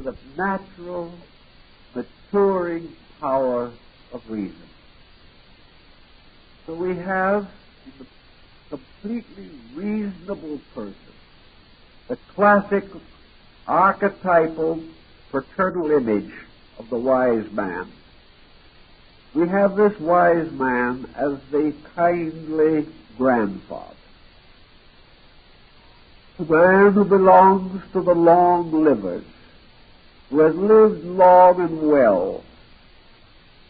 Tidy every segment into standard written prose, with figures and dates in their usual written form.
the natural, maturing power of reason. So we have in the completely reasonable person the classic archetypal fraternal image of the wise man. We have this wise man as the kindly grandfather, the man who belongs to the long livers, who has lived long and well,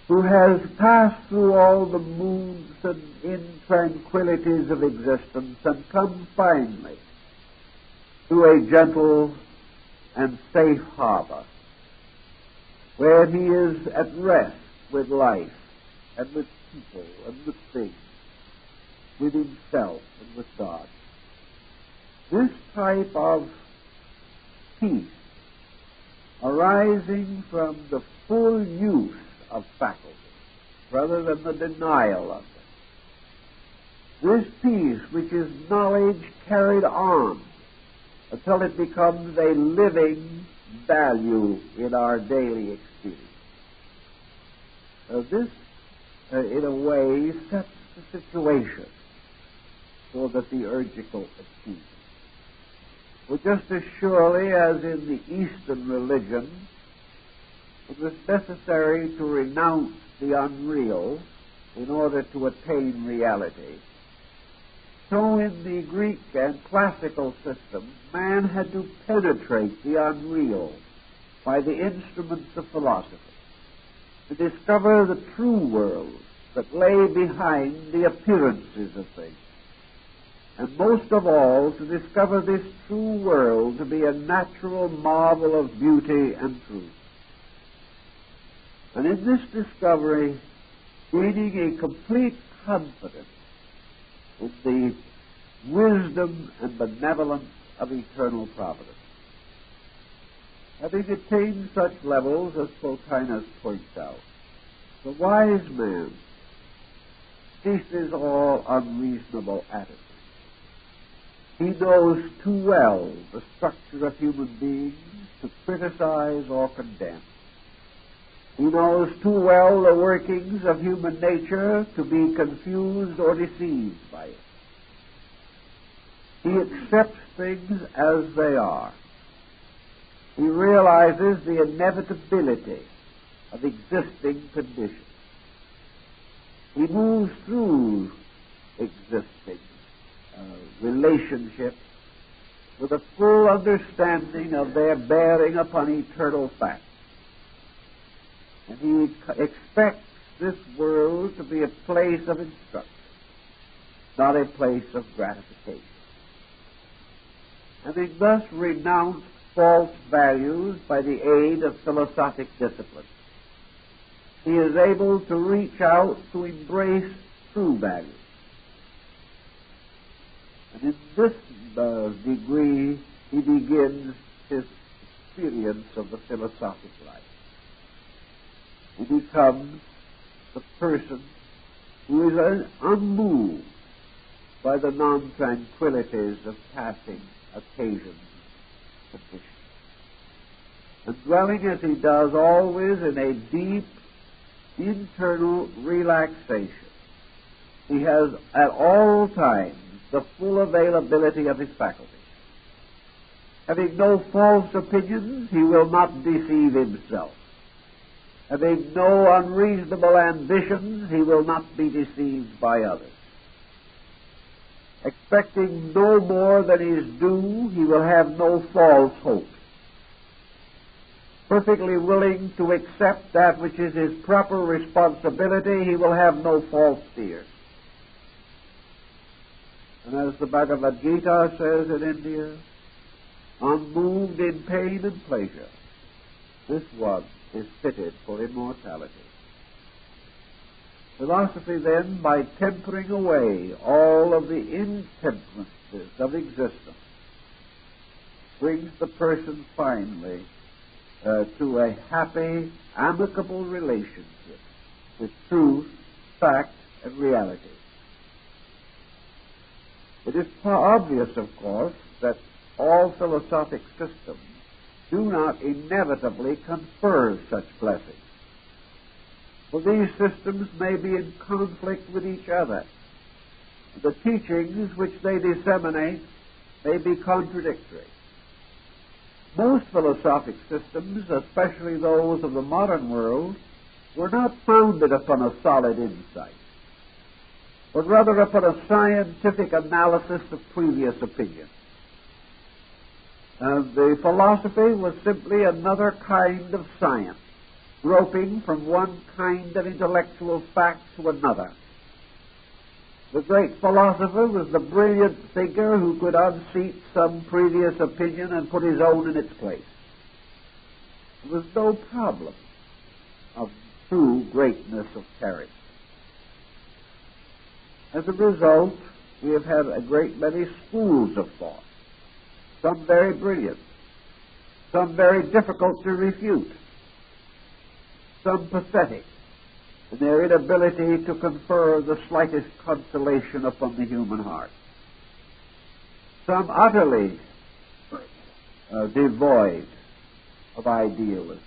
who has passed through all the moods and intranquilities of existence and come finally to a gentle and safe harbor, where he is at rest with life and with people and with things, with himself and with God. This type of peace arising from the full use of faculty rather than the denial of it. This peace which is knowledge carried on until it becomes a living value in our daily experience. This, in a way, sets the situation for the theurgical achievement. For just as surely as in the Eastern religion it was necessary to renounce the unreal in order to attain reality, so in the Greek and classical system, man had to penetrate the unreal by the instruments of philosophy, to discover the true world that lay behind the appearances of things, and most of all, to discover this true world to be a natural marvel of beauty and truth. And in this discovery, gaining a complete confidence in the wisdom and benevolence of eternal providence. Having attained such levels, as Plotinus points out, the wise man ceases all unreasonable attitude. He knows too well the structure of human beings to criticize or condemn. He knows too well the workings of human nature to be confused or deceived by it. He accepts things as they are. He realizes the inevitability of existing conditions. He moves through existing relationships with a full understanding of their bearing upon eternal facts. And he expects this world to be a place of instruction, not a place of gratification. Having thus renounced false values by the aid of philosophic discipline, he is able to reach out to embrace true values. And in this degree, he begins his experience of the philosophic life. He becomes the person who is unmoved by the non-tranquilities of passing occasions, conditions. And dwelling as he does always in a deep internal relaxation, he has at all times the full availability of his faculties. Having no false opinions, he will not deceive himself. Having no unreasonable ambitions, he will not be deceived by others. Expecting no more than is due, he will have no false hopes. Perfectly willing to accept that which is his proper responsibility, he will have no false fears. And as the Bhagavad Gita says in India, unmoved in pain and pleasure, this one is fitted for immortality. Philosophy, then, by tempering away all of the intemperances of existence, brings the person finally to a happy, amicable relationship with truth, fact, and reality. It is obvious, of course, that all philosophic systems do not inevitably confer such blessings. For these systems may be in conflict with each other. The teachings which they disseminate may be contradictory. Most philosophic systems, especially those of the modern world, were not founded upon a solid insight, but rather upon a scientific analysis of previous opinions. The philosophy was simply another kind of science, groping from one kind of intellectual fact to another. The great philosopher was the brilliant thinker who could unseat some previous opinion and put his own in its place. There was no problem of true greatness of character. As a result, we have had a great many schools of thought, some very brilliant, some very difficult to refute, some pathetic in their inability to confer the slightest consolation upon the human heart, some utterly devoid of idealism,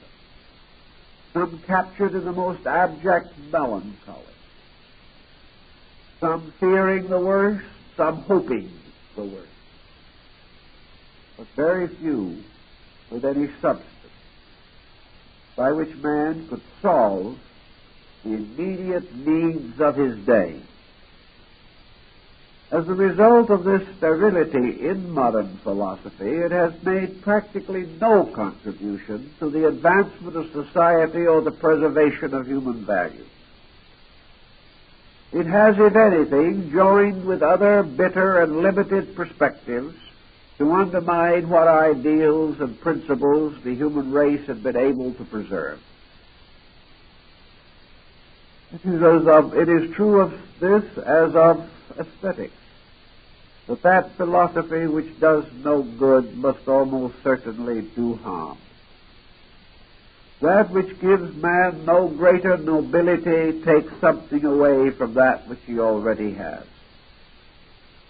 some captured in the most abject melancholy, some fearing the worst, some hoping the worst, but very few with any substance by which man could solve the immediate needs of his day. As a result of this sterility in modern philosophy, it has made practically no contribution to the advancement of society or the preservation of human values. It has, if anything, joined with other bitter and limited perspectives to undermine what ideals and principles the human race had been able to preserve. It is true of this as of aesthetics, that philosophy which does no good must almost certainly do harm. That which gives man no greater nobility takes something away from that which he already has.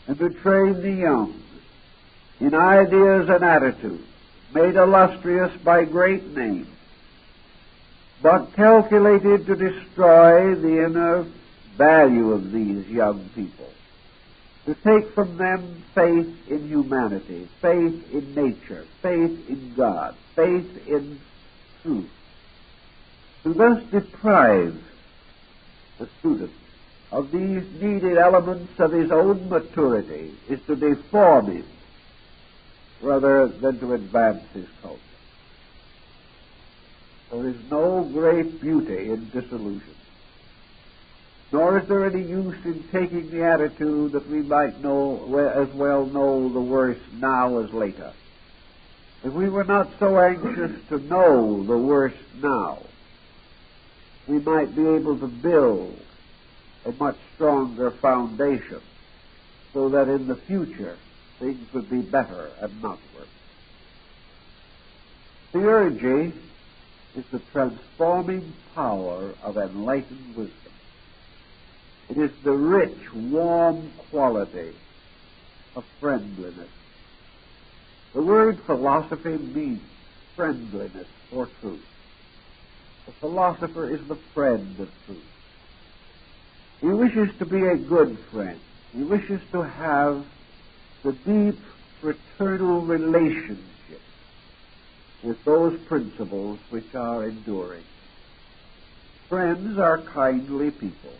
And to train the young in ideas and attitudes made illustrious by great names, but calculated to destroy the inner value of these young people, to take from them faith in humanity, faith in nature, faith in God, faith in truth, to thus deprive the student of these needed elements of his own maturity is to deform him rather than to advance his culture. There is no great beauty in disillusion, nor is there any use in taking the attitude that we might as well know the worst now as later. If we were not so anxious to know the worst now, we might be able to build a much stronger foundation so that in the future things would be better and not worse. Theurgy is the transforming power of enlightened wisdom. It is the rich, warm quality of friendliness. The word philosophy means friendliness or truth. The philosopher is the friend of truth. He wishes to be a good friend. He wishes to have the deep fraternal relationship with those principles which are enduring. Friends are kindly people,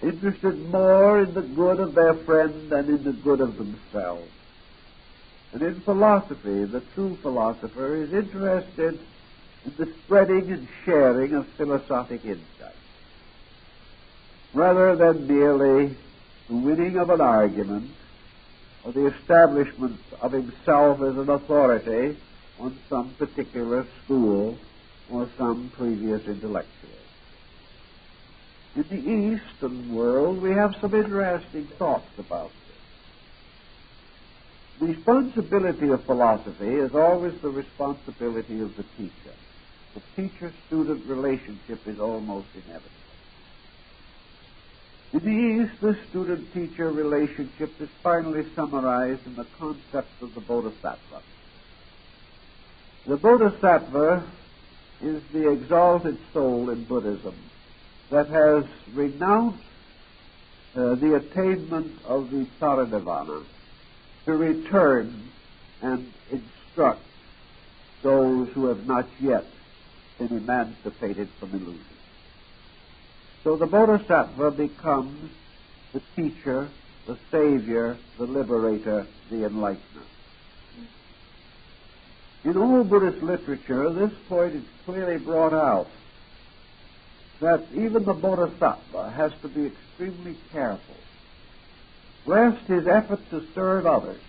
interested more in the good of their friend than in the good of themselves. And in philosophy, the true philosopher is interested in the spreading and sharing of philosophic insight, rather than merely the winning of an argument or the establishment of himself as an authority on some particular school or some previous intellectual. In the Eastern world, we have some interesting thoughts about this. The responsibility of philosophy is always the responsibility of the teacher. The teacher-student relationship is almost inevitable. In the East, the student-teacher relationship is finally summarized in the concept of the bodhisattva. The Bodhisattva is the exalted soul in Buddhism that has renounced the attainment of the Paranirvana to return and instruct those who have not yet been emancipated from illusion. So the Bodhisattva becomes the teacher, the savior, the liberator, the enlightener. In all Buddhist literature, this point is clearly brought out, that even the Bodhisattva has to be extremely careful, lest his effort to serve others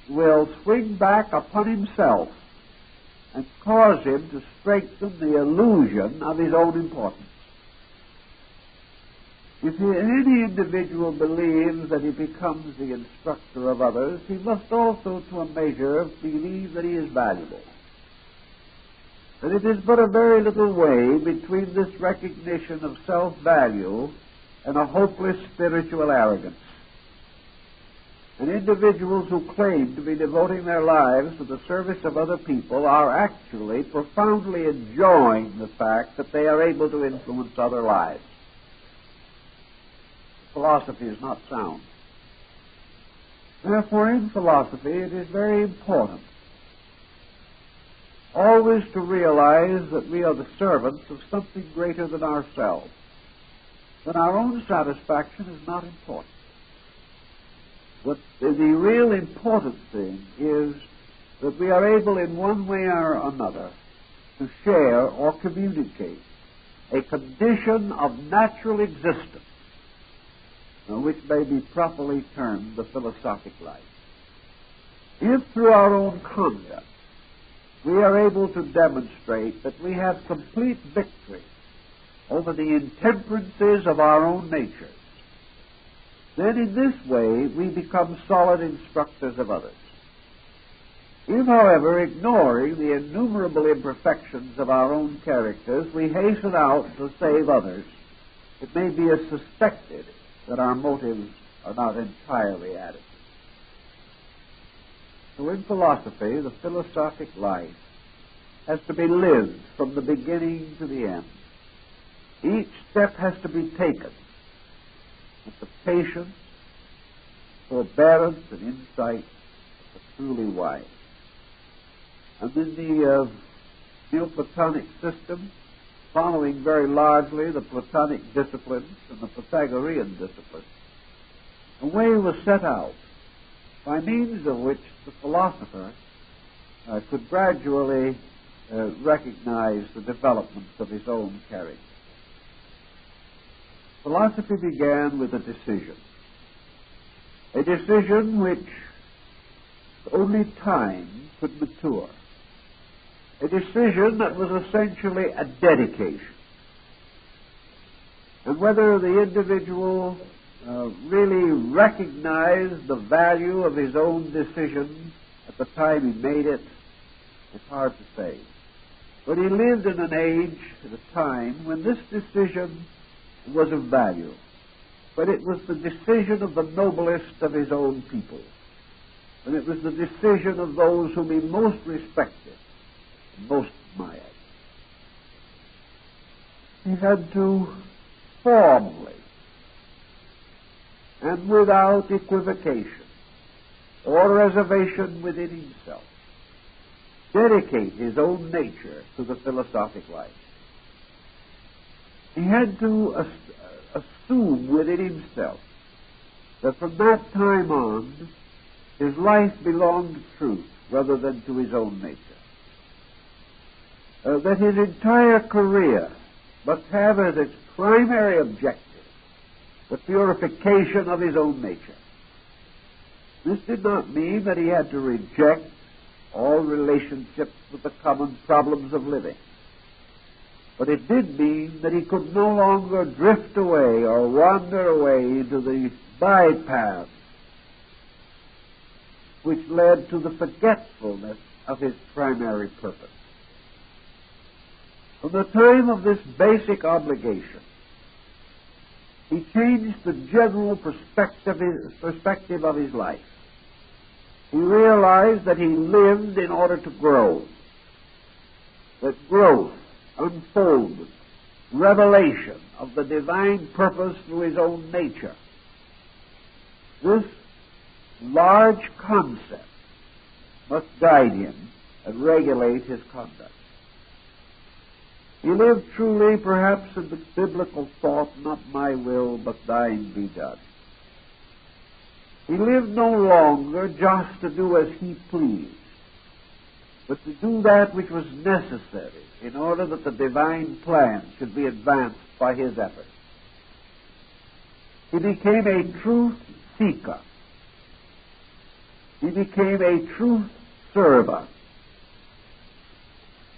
will swing back upon himself and cause him to strengthen the illusion of his own importance. If any individual believes that he becomes the instructor of others, he must also, to a measure, believe that he is valuable. And it is but a very little way between this recognition of self-value and a hopeless spiritual arrogance. And individuals who claim to be devoting their lives to the service of other people are actually profoundly enjoying the fact that they are able to influence other lives. Philosophy is not sound. Therefore, in philosophy, it is very important always to realize that we are the servants of something greater than ourselves, that our own satisfaction is not important. But the real important thing is that we are able in one way or another to share or communicate a condition of natural existence, which may be properly termed the philosophic life. If through our own conduct we are able to demonstrate that we have complete victory over the intemperances of our own natures, then in this way we become solid instructors of others. If, however, ignoring the innumerable imperfections of our own characters, we hasten out to save others, it may be suspected that our motives are not entirely adequate. So in philosophy, the philosophic life has to be lived from the beginning to the end. Each step has to be taken with the patience, forbearance, and insight of the truly wise. And in the Neoplatonic system, following very largely the Platonic disciplines and the Pythagorean disciplines, a way was set out by means of which the philosopher could gradually recognize the developments of his own character. Philosophy began with a decision which only time could mature, a decision that was essentially a dedication. And whether the individual really recognized the value of his own decision at the time he made it, it's hard to say. But he lived in an age, at a time, when this decision was of value. But it was the decision of the noblest of his own people. And it was the decision of those whom he most respected, most admired. He had to formally and without equivocation or reservation within himself dedicate his own nature to the philosophic life. He had to assume within himself that from that time on his life belonged to truth rather than to his own nature. That his entire career must have as its primary objective the purification of his own nature. This did not mean that he had to reject all relationships with the common problems of living, but it did mean that he could no longer drift away or wander away into the bypaths which led to the forgetfulness of his primary purpose. From the time of this basic obligation, he changed the general perspective of his life. He realized that he lived in order to grow, that growth, unfoldment, revelation of the divine purpose through his own nature, this large concept must guide him and regulate his conduct. He lived truly, perhaps, in the biblical thought, not my will, but thine be done. He lived no longer just to do as he pleased, but to do that which was necessary in order that the divine plan should be advanced by his efforts. He became a truth seeker. He became a truth server.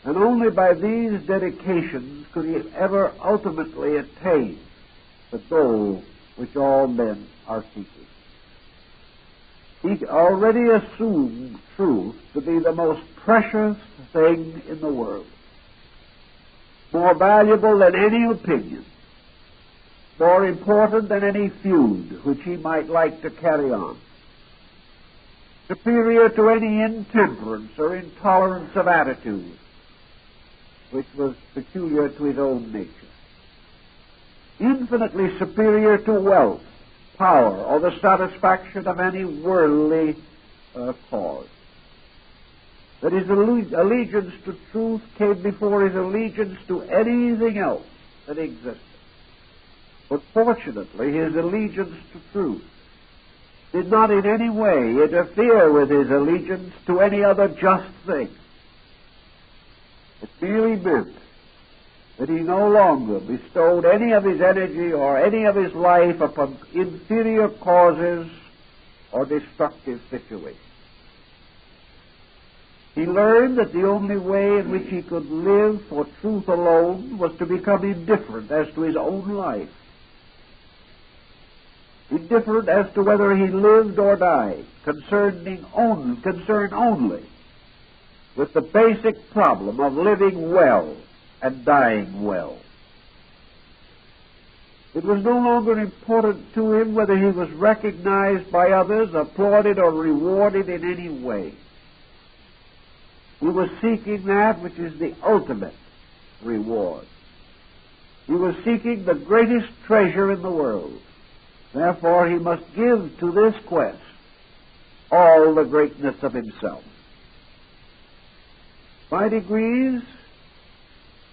And only by these dedications could he ever ultimately attain the goal which all men are seeking. He already assumed truth to be the most precious thing in the world, more valuable than any opinion, more important than any feud which he might like to carry on, superior to any intemperance or intolerance of attitude which was peculiar to his own nature, infinitely superior to wealth, power, or the satisfaction of any worldly cause. That his allegiance to truth came before his allegiance to anything else that existed. But fortunately, his allegiance to truth did not in any way interfere with his allegiance to any other just thing. It merely meant that he no longer bestowed any of his energy or any of his life upon inferior causes or destructive situations. He learned that the only way in which he could live for truth alone was to become indifferent as to his own life, indifferent as to whether he lived or died, concerned only with the basic problem of living well and dying well. It was no longer important to him whether he was recognized by others, applauded, or rewarded in any way. He was seeking that which is the ultimate reward. He was seeking the greatest treasure in the world. Therefore, he must give to this quest all the greatness of himself. By degrees,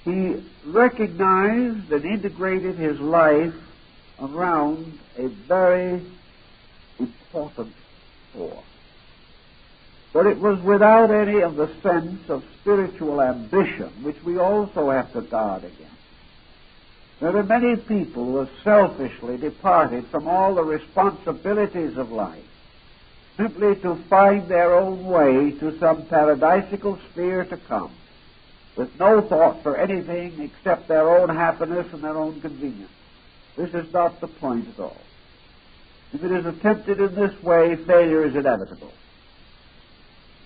he recognized and integrated his life around a very important core. But it was without any of the sense of spiritual ambition, which we also have to guard against. There are many people who have selfishly departed from all the responsibilities of life, simply to find their own way to some paradisical sphere to come, with no thought for anything except their own happiness and their own convenience. This is not the point at all. If it is attempted in this way, failure is inevitable.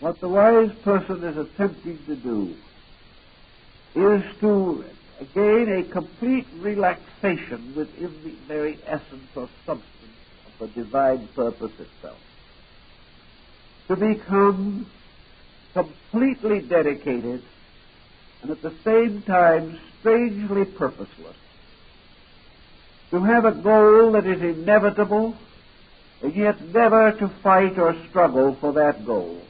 What the wise person is attempting to do is to gain a complete relaxation within the very essence or substance of the divine purpose itself. To become completely dedicated and at the same time strangely purposeless. To have a goal that is inevitable and yet never to fight or struggle for that goal,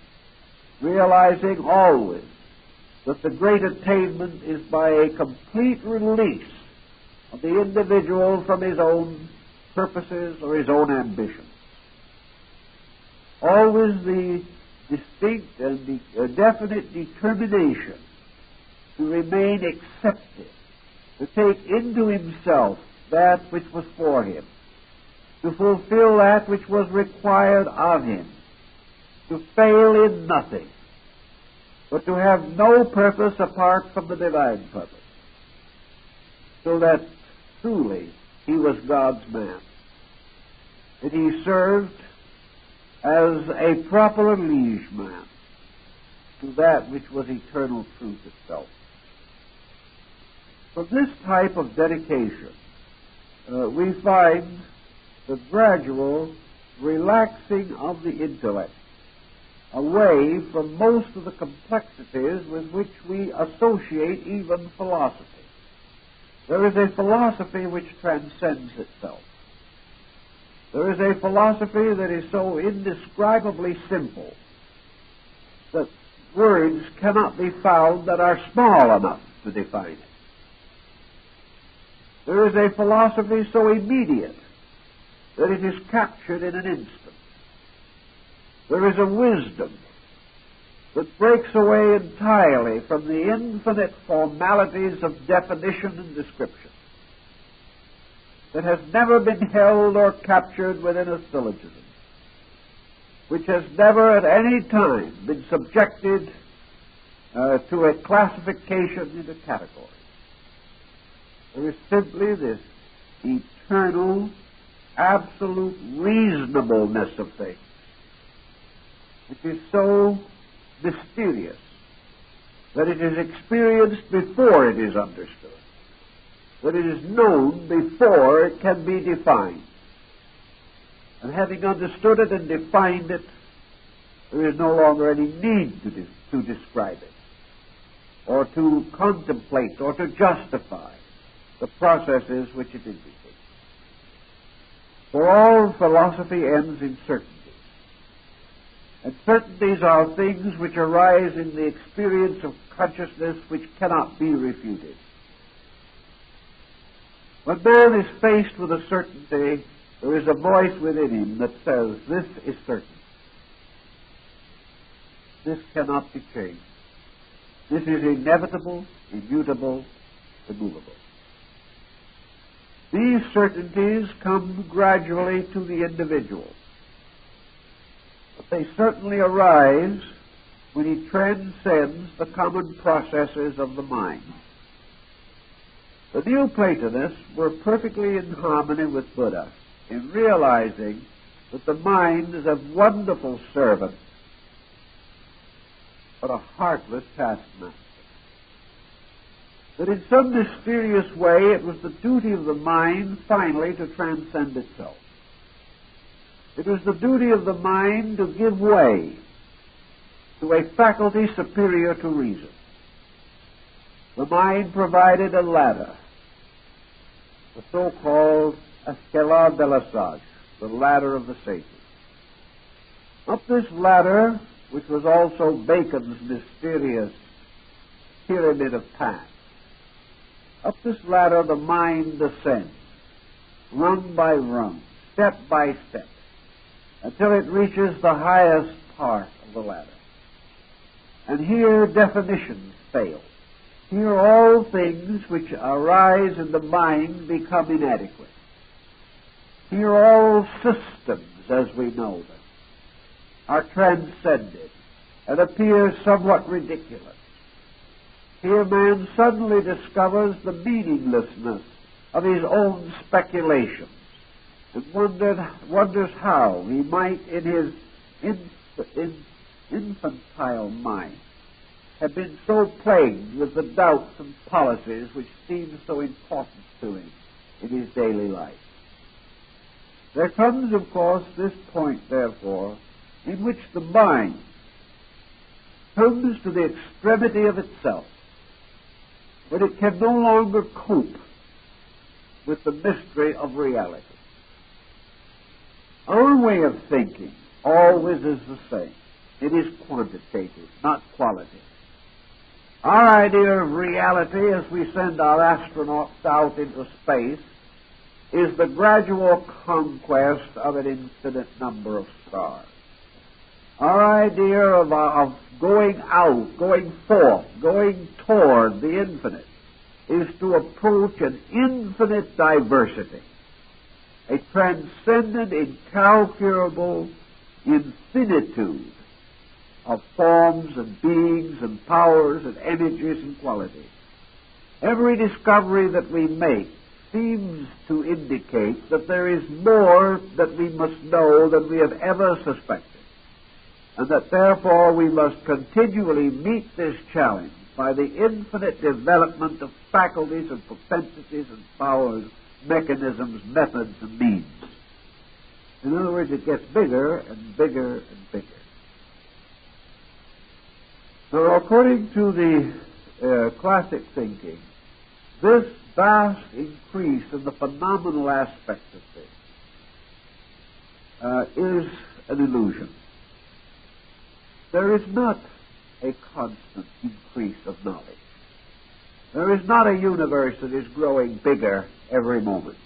realizing always that the great attainment is by a complete release of the individual from his own purposes or his own ambitions. Always the distinct and definite determination to remain accepted, to take into himself that which was for him, to fulfill that which was required of him, to fail in nothing, but to have no purpose apart from the divine purpose, so that truly he was God's man, that he served as a proper liege man to that which was eternal truth itself. From this type of dedication, we find the gradual relaxing of the intellect away from most of the complexities with which we associate even philosophy. There is a philosophy which transcends itself. There is a philosophy that is so indescribably simple that words cannot be found that are small enough to define it. There is a philosophy so immediate that it is captured in an instant. There is a wisdom that breaks away entirely from the infinite formalities of definition and description, that has never been held or captured within a syllogism, which has never at any time been subjected to a classification into categories. There is simply this eternal, absolute reasonableness of things, which is so mysterious that it is experienced before it is understood, that it is known before it can be defined. And having understood it and defined it, there is no longer any need to describe it, or to contemplate, or to justify the processes which it indicates. For all philosophy ends in certainty. And certainties are things which arise in the experience of consciousness which cannot be refuted. When man is faced with a certainty, there is a voice within him that says, this is certain. This cannot be changed. This is inevitable, immutable, immovable. These certainties come gradually to the individual. But they certainly arise when he transcends the common processes of the mind. The Neoplatonists were perfectly in harmony with Buddha in realizing that the mind is a wonderful servant, but a heartless taskmaster. That in some mysterious way it was the duty of the mind finally to transcend itself. It was the duty of the mind to give way to a faculty superior to reason. The mind provided a ladder, the so-called escalade de la sage, the ladder of the sages. Up this ladder, which was also Bacon's mysterious pyramid of paths, up this ladder the mind descends, rung by rung, step by step, until it reaches the highest part of the ladder. And here definitions fail. Here all things which arise in the mind become inadequate. Here all systems, as we know them, are transcended and appear somewhat ridiculous. Here man suddenly discovers the meaninglessness of his own speculations and wonders how he might, in his infantile mind, have been so plagued with the doubts and policies which seem so important to him in his daily life. There comes, of course, this point, therefore, in which the mind comes to the extremity of itself, when it can no longer cope with the mystery of reality. Our way of thinking always is the same. It is quantitative, not quality. Our idea of reality as we send our astronauts out into space is the gradual conquest of an infinite number of stars. Our idea of going out, going forth, going toward the infinite is to approach an infinite diversity, a transcendent, incalculable infinitude of forms and beings and powers and images and qualities. Every discovery that we make seems to indicate that there is more that we must know than we have ever suspected, and that therefore we must continually meet this challenge by the infinite development of faculties and propensities and powers, mechanisms, methods, and means. In other words, it gets bigger and bigger and bigger. Now, according to the classic thinking, this vast increase in the phenomenal aspect of things is an illusion. There is not a constant increase of knowledge. There is not a universe that is growing bigger every moment.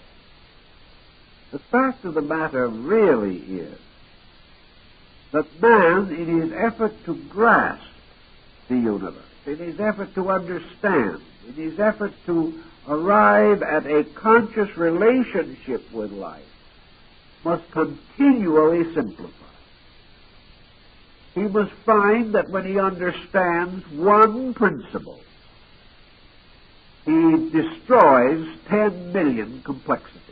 The fact of the matter really is that man, in his effort to grasp the universe, in his effort to understand, in his effort to arrive at a conscious relationship with life, must continually simplify. He must find that when he understands one principle, he destroys 10 million complexities.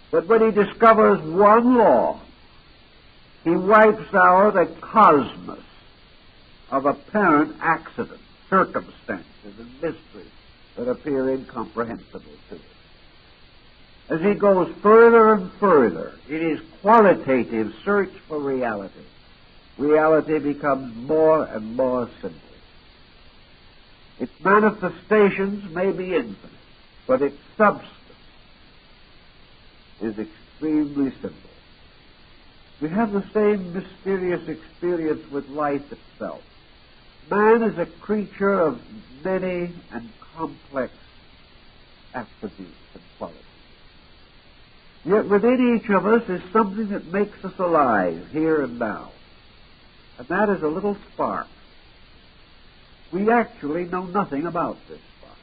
That when he discovers one law, he wipes out a cosmos of apparent accidents, circumstances, and mysteries that appear incomprehensible to him. As he goes further and further in his qualitative search for reality, reality becomes more and more simple. Its manifestations may be infinite, but its substance is extremely simple. We have the same mysterious experience with life itself. Man is a creature of many and complex attributes and qualities. Yet within each of us is something that makes us alive here and now. And that is a little spark. We actually know nothing about this spark.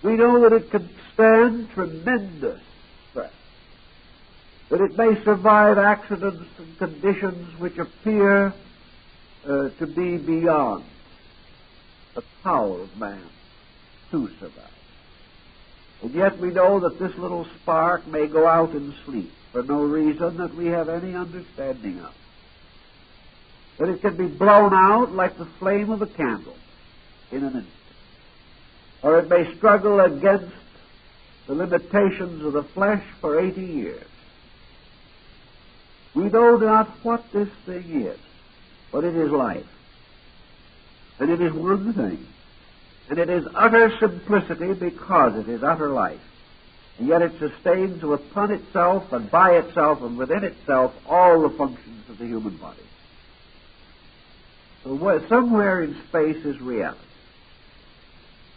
We know that it can stand tremendous stress, that it may survive accidents and conditions which appear to be beyond the power of man to survive. And yet we know that this little spark may go out in sleep for no reason that we have any understanding of. That it can be blown out like the flame of a candle in an instant. Or it may struggle against the limitations of the flesh for 80 years. We know not what this thing is, but it is life. And it is one thing. And it is utter simplicity because it is utter life. And yet it sustains upon itself and by itself and within itself all the functions of the human body. So somewhere in space is reality.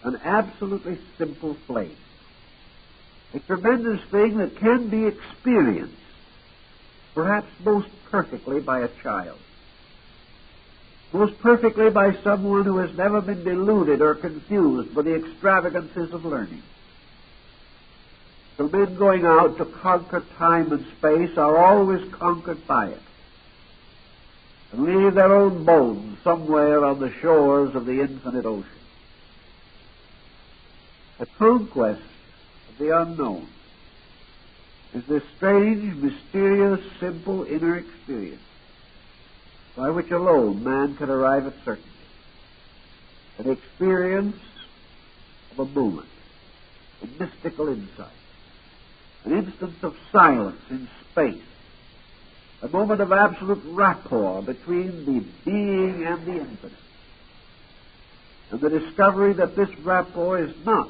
An absolutely simple flame. A tremendous thing that can be experienced, perhaps most perfectly by a child. Most perfectly by someone who has never been deluded or confused by the extravagances of learning. So men going out to conquer time and space are always conquered by it, and leave their own bones somewhere on the shores of the infinite ocean. The conquest of the unknown is this strange, mysterious, simple inner experience by which alone man can arrive at certainty. An experience of a moment, a mystical insight, an instance of silence in space, a moment of absolute rapport between the being and the infinite, and the discovery that this rapport is not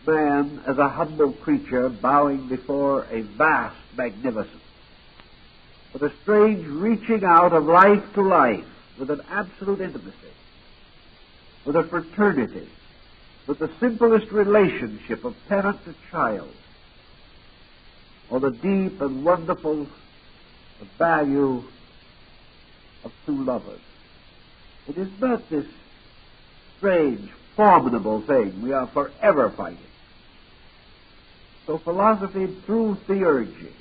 man as a humble creature bowing before a vast magnificence, but a strange reaching out of life to life with an absolute intimacy, with a fraternity, with the simplest relationship of parent to child, or the deep and wonderful value of two lovers. It is not this strange, formidable thing we are forever fighting. So philosophy, through theurgy,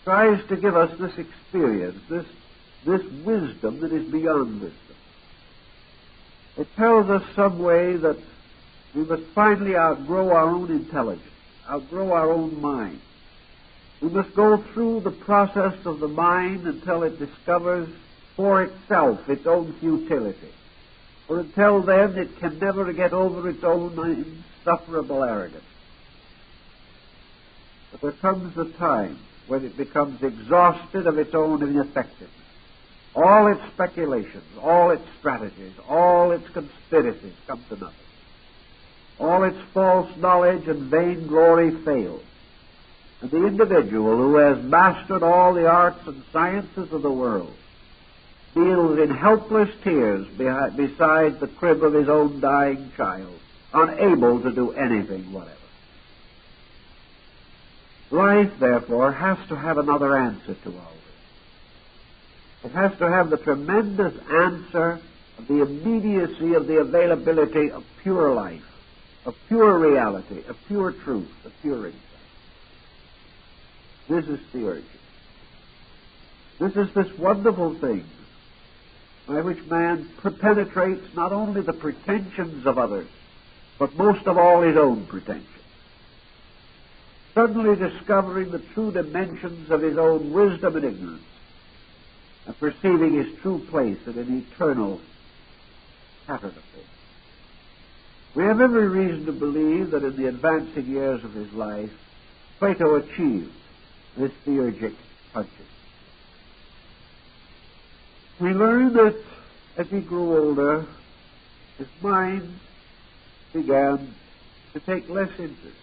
tries to give us this experience, this wisdom that is beyond wisdom. It tells us some way that we must finally outgrow our own intelligence, outgrow our own mind. We must go through the process of the mind until it discovers for itself its own futility. For until then it can never get over its own insufferable arrogance. But there comes a time when it becomes exhausted of its own ineffectiveness. All its speculations, all its strategies, all its conspiracies come to nothing. All its false knowledge and vain glory fails. And the individual who has mastered all the arts and sciences of the world kneels in helpless tears beside the crib of his own dying child, unable to do anything whatever. Life, therefore, has to have another answer to all this. It has to have the tremendous answer of the immediacy of the availability of pure life, of pure reality, of pure truth, of pure insight. This is Theurgy. This is this wonderful thing by which man penetrates not only the pretensions of others, but most of all his own pretensions. Suddenly discovering the true dimensions of his own wisdom and ignorance, and perceiving his true place in an eternal pattern of things. We have every reason to believe that in the advancing years of his life, Plato achieved this theurgic consciousness. We learn that as he grew older, his mind began to take less interest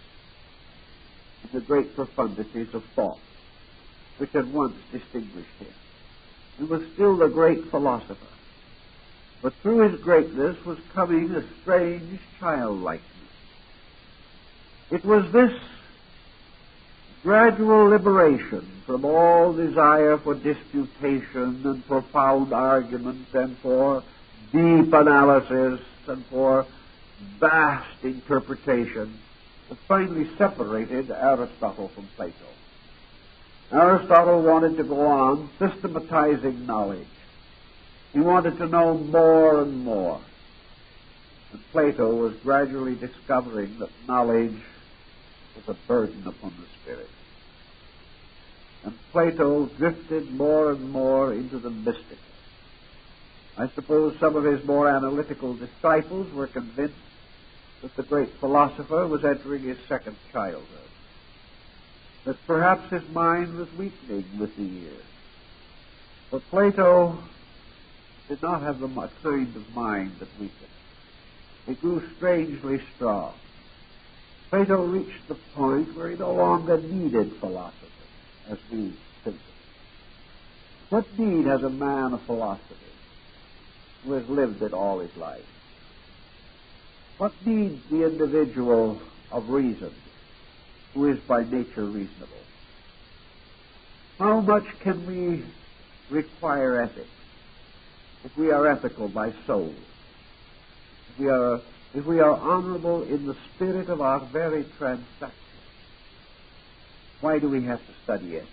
in the great profundities of thought which had once distinguished him. He was still the great philosopher, but through his greatness was coming a strange childlikeness. It was this gradual liberation from all desire for disputation and profound argument and for deep analysis and for vast interpretation that finally separated Aristotle from Plato. Aristotle wanted to go on systematizing knowledge. He wanted to know more and more. And Plato was gradually discovering that knowledge was a burden upon the spirit. And Plato drifted more and more into the mystical. I suppose some of his more analytical disciples were convinced that the great philosopher was entering his second childhood, that perhaps his mind was weakening with the years. But Plato did not have the kind of mind that weakened. He grew strangely strong. Plato reached the point where he no longer needed philosophy, as we think. What need has a man of philosophy who has lived it all his life? What needs the individual of reason who is by nature reasonable? How much can we require ethics if we are ethical by soul? If we are honorable in the spirit of our very transaction? Why do we have to study ethics?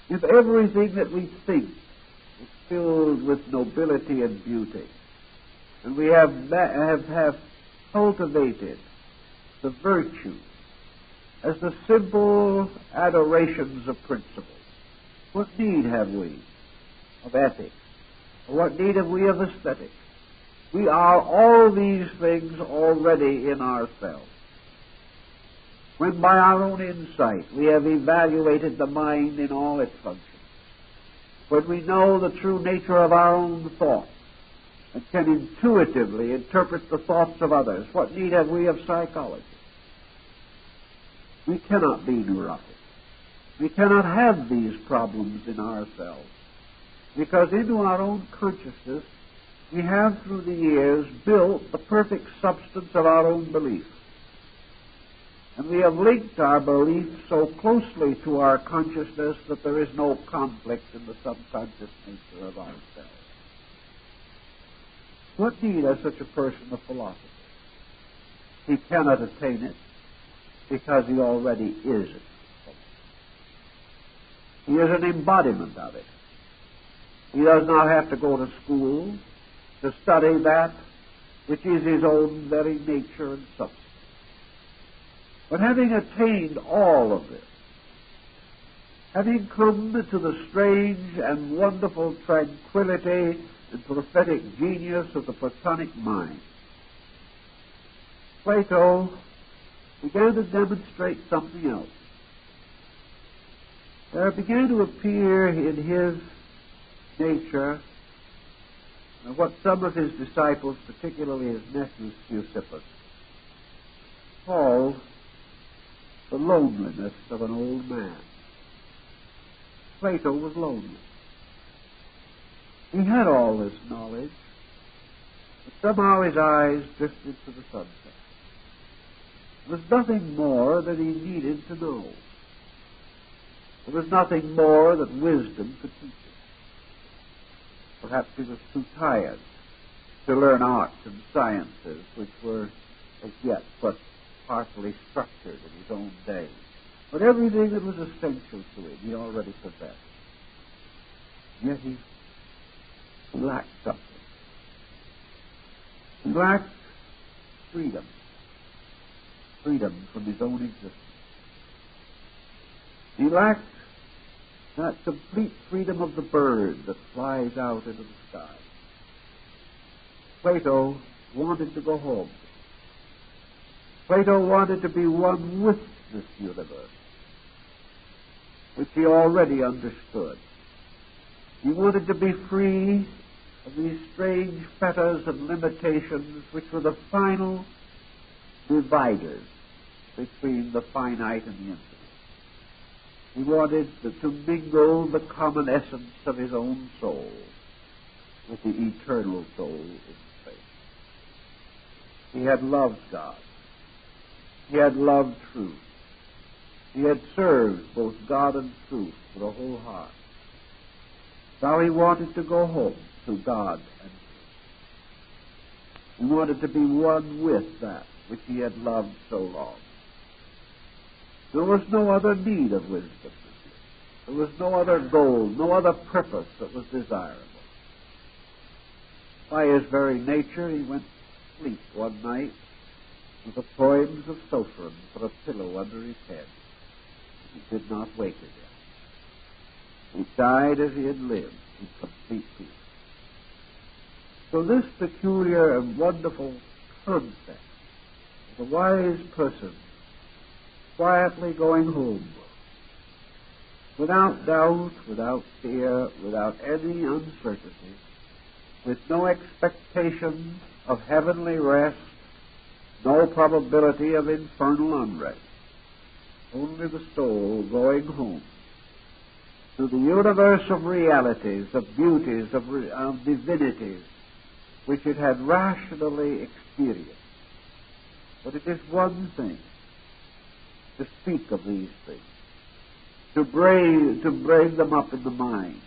If everything that we think is filled with nobility and beauty, and we have cultivated the virtues as the simple adorations of principles, what need have we of ethics? Or what need have we of aesthetics? We are all these things already in ourselves. When by our own insight we have evaluated the mind in all its functions, when we know the true nature of our own thoughts and can intuitively interpret the thoughts of others, what need have we of psychology? We cannot be neurotic. We cannot have these problems in ourselves, because into our own consciousness we have through the years built the perfect substance of our own belief. And we have linked our belief so closely to our consciousness that there is no conflict in the subconscious nature of ourselves. What need has such a person of philosophy? He cannot attain it because he already is it. He is an embodiment of it. He does not have to go to school to study that which is his own very nature and substance. But having attained all of this, having come to the strange and wonderful tranquility and prophetic genius of the Platonic mind, Plato began to demonstrate something else. There began to appear in his nature and what some of his disciples, particularly his nephew Speusippus, called the loneliness of an old man. Plato was lonely. He had all this knowledge, but somehow his eyes drifted to the sunset. There was nothing more that he needed to know. There was nothing more that wisdom could teach him. Perhaps he was too tired to learn arts and sciences which were as yet but partially structured in his own day. But everything that was essential to him he already possessed. Yet he lacked something. He lacked freedom. Freedom from his own existence. He lacked that complete freedom of the bird that flies out into the sky. Plato wanted to go home. Plato wanted to be one with this universe, which he already understood. He wanted to be free of these strange fetters and limitations which were the final dividers between the finite and the infinite. He wanted to mingle the common essence of his own soul with the eternal soul in space. He had loved God. He had loved truth. He had served both God and truth with a whole heart. Now he wanted to go home to God and truth. He wanted to be one with that which he had loved so long. There was no other need of wisdom. There was no other goal, no other purpose that was desirable. By his very nature, he went to sleep one night with the poems of Sophron for a pillow under his head. He did not wake again. He died as he had lived, in complete peace. So this peculiar and wonderful concept of a wise person quietly going home, without doubt, without fear, without any uncertainty, with no expectation of heavenly rest, no probability of infernal unrest, only the soul going home to the universe of realities, of beauties, of divinities, which it had rationally experienced. But it is one thing to speak of these things, to bring them up in the mind,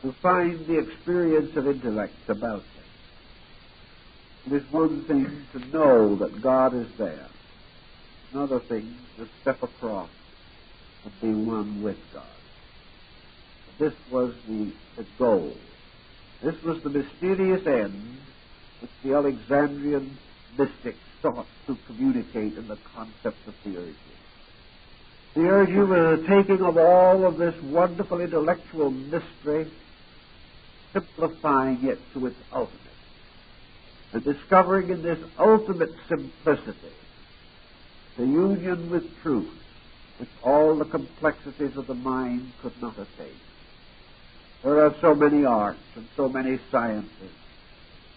to find the experience of intellect about them. It is one thing to know that God is there. Another thing to step across and be one with God. This was the goal. This was the mysterious end which the Alexandrian mystics sought to communicate in the concept of Theurgy. Theurgy was a taking of all of this wonderful intellectual mystery, simplifying it to its ultimate, and discovering in this ultimate simplicity the union with truth which all the complexities of the mind could not attain. There are so many arts and so many sciences,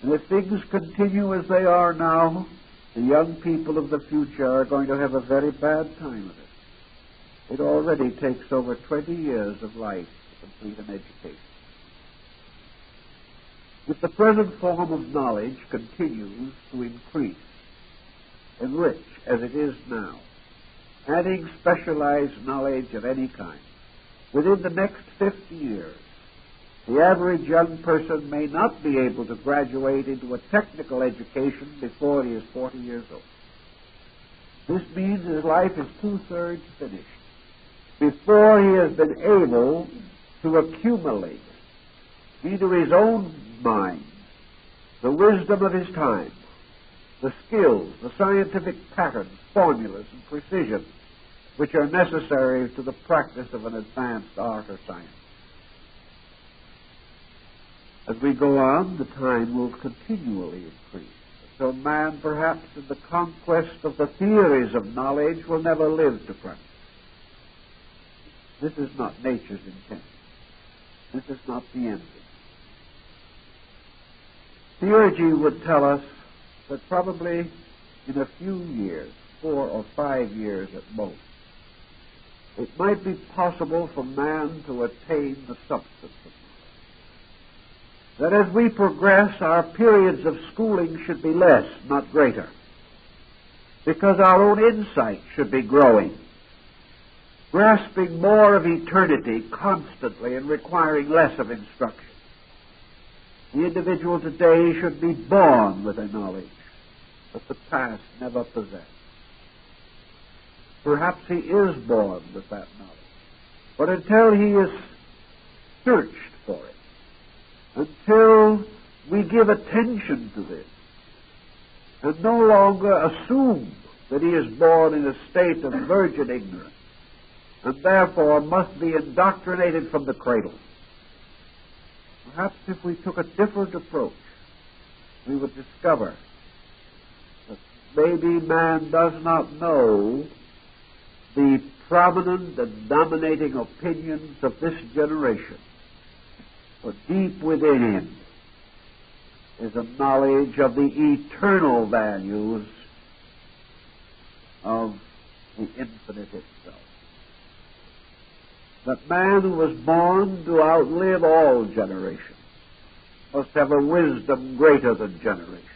and if things continue as they are now, the young people of the future are going to have a very bad time of it. It already takes over 20 years of life to complete an education. If the present form of knowledge continues to increase, enrich as it is now, adding specialized knowledge of any kind, within the next 50 years, the average young person may not be able to graduate into a technical education before he is 40 years old. This means his life is two-thirds finished before he has been able to accumulate into his own mind the wisdom of his time, the skills, the scientific patterns, formulas, and precision which are necessary to the practice of an advanced art or science. As we go on, the time will continually increase, until man, perhaps in the conquest of the theories of knowledge, will never live to practice. This is not nature's intent. This is not the ending. Theurgy would tell us that probably in a few years, 4 or 5 years at most, it might be possible for man to attain the substance of knowledge. That as we progress, our periods of schooling should be less, not greater, because our own insight should be growing, grasping more of eternity constantly and requiring less of instruction. The individual today should be born with a knowledge that the past never possessed. Perhaps he is born with that knowledge, but until he is searched for it, until we give attention to this, and no longer assume that he is born in a state of virgin ignorance, and therefore must be indoctrinated from the cradle. Perhaps if we took a different approach, we would discover that maybe man does not know the prominent and dominating opinions of this generation, but deep within him is a knowledge of the eternal values of the infinite itself. That man who was born to outlive all generations must have a wisdom greater than generation.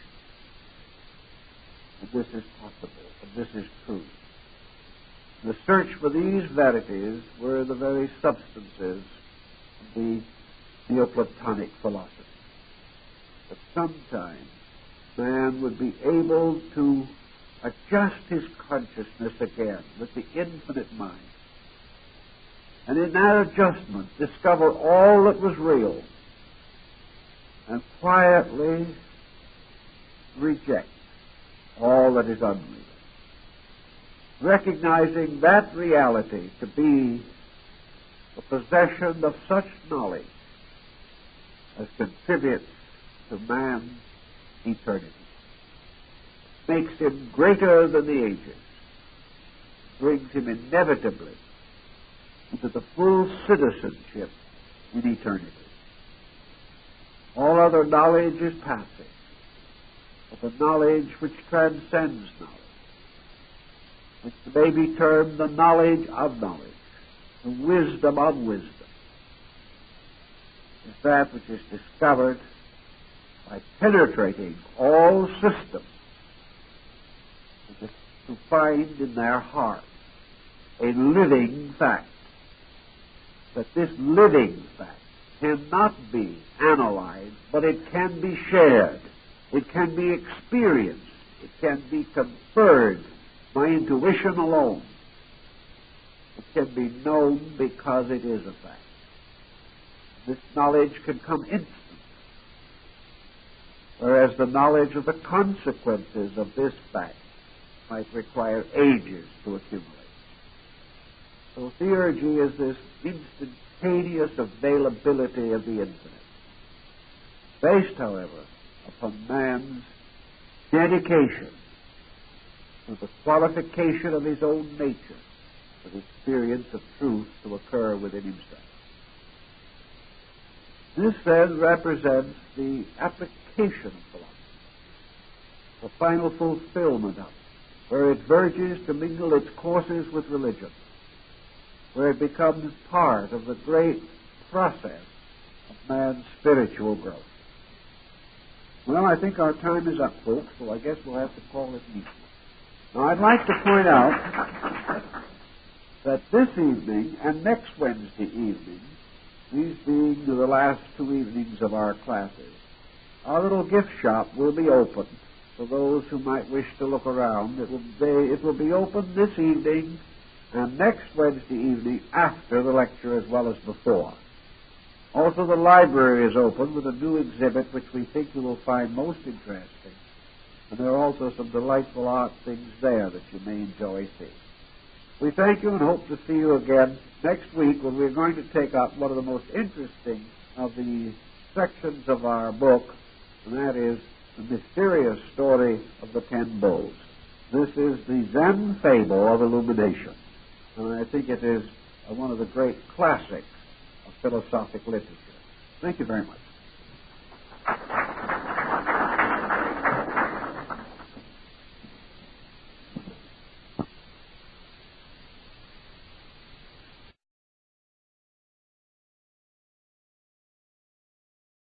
And this is possible, and this is true. The search for these verities were the very substances of the Neoplatonic philosophy. That sometime man would be able to adjust his consciousness again with the infinite mind, and in that adjustment discover all that was real and quietly reject all that is unreal, recognizing that reality to be the possession of such knowledge as contributes to man's eternity, makes him greater than the ages, brings him inevitably into the full citizenship in eternity. All other knowledge is passive, but the knowledge which transcends knowledge, which may be termed the knowledge of knowledge, the wisdom of wisdom, is that which is discovered by penetrating all systems to find in their heart a living fact. That this living fact cannot be analyzed, but it can be shared, it can be experienced, it can be conferred by intuition alone. It can be known because it is a fact. This knowledge can come instantly, whereas the knowledge of the consequences of this fact might require ages to accumulate. So theurgy is this instantaneous availability of the infinite, based, however, upon man's dedication to the qualification of his own nature for the experience of truth to occur within himself. This then represents the application of philosophy, the final fulfillment of it, where it verges to mingle its courses with religion, where it becomes part of the great process of man's spiritual growth. Well, I think our time is up, folks, so I guess we'll have to call it evening. Now, I'd like to point out that this evening and next Wednesday evening, these being the last 2 evenings of our classes, our little gift shop will be open for those who might wish to look around. It will be open this evening and next Wednesday evening after the lecture as well as before. Also, the library is open with a new exhibit which we think you will find most interesting. And there are also some delightful art things there that you may enjoy seeing. We thank you and hope to see you again next week when we're going to take up one of the most interesting of the sections of our book, and that is the mysterious story of the 10 Bulls. This is the Zen fable of illumination. And I think it is one of the great classics of philosophic literature. Thank you very much.